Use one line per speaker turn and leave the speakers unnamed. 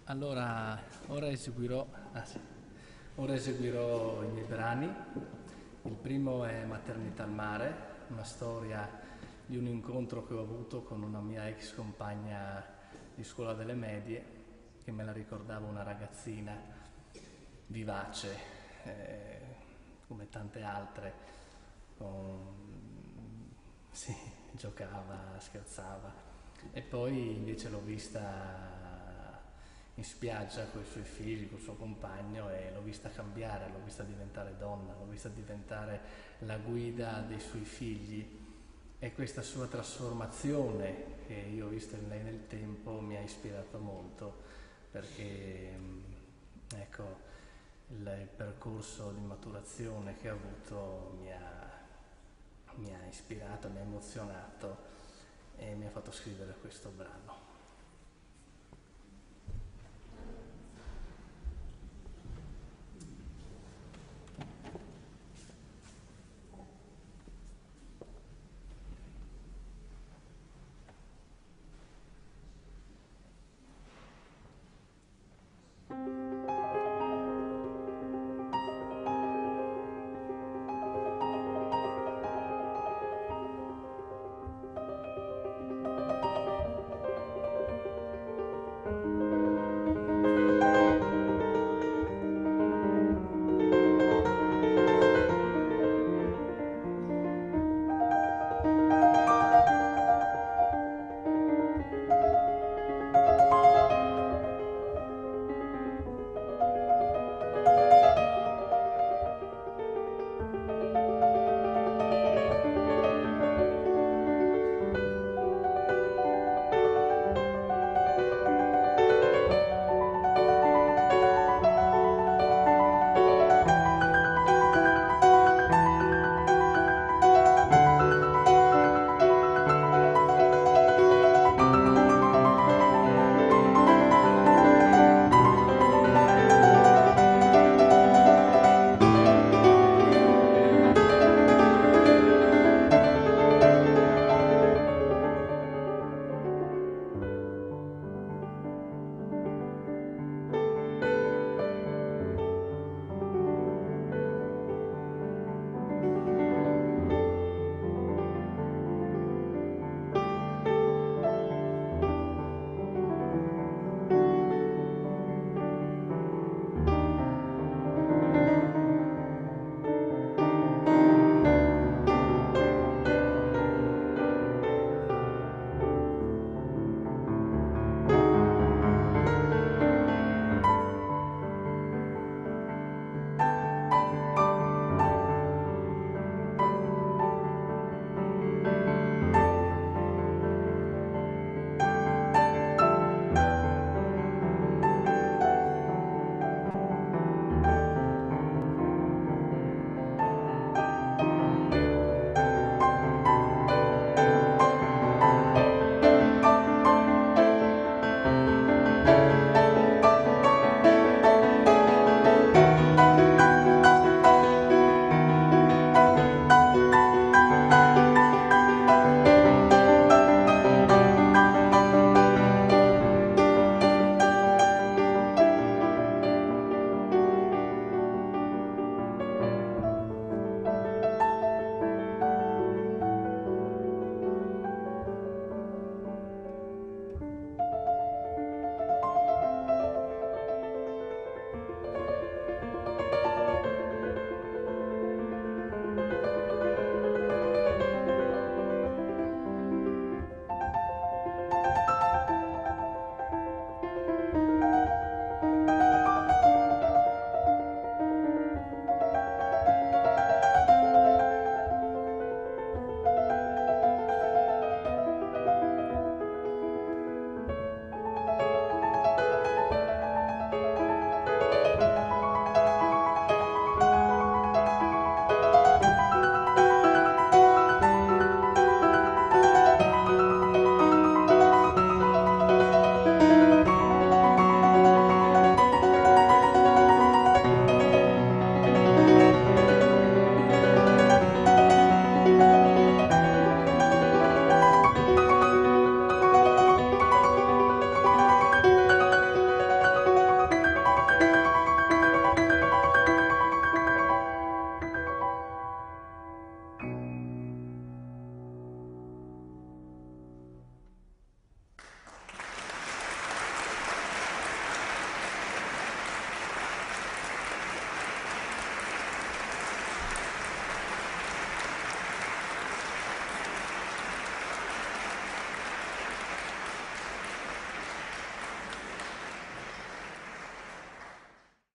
Allora, ora eseguirò i miei brani. Il primo è Maternità al mare, una storia di un incontro che ho avuto con una mia ex compagna di scuola delle medie, che me la ricordava una ragazzina vivace, eh, come tante altre, sì, giocava, scherzava. E poi invece l'ho vista in spiaggia con i suoi figli, col suo compagno e l'ho vista cambiare, l'ho vista diventare donna, l'ho vista diventare la guida dei suoi figli e questa sua trasformazione che io ho visto in lei nel tempo mi ha ispirato molto perché ecco, il percorso di maturazione che ha avuto mi ha ispirato, mi ha emozionato e mi ha fatto scrivere questo brano.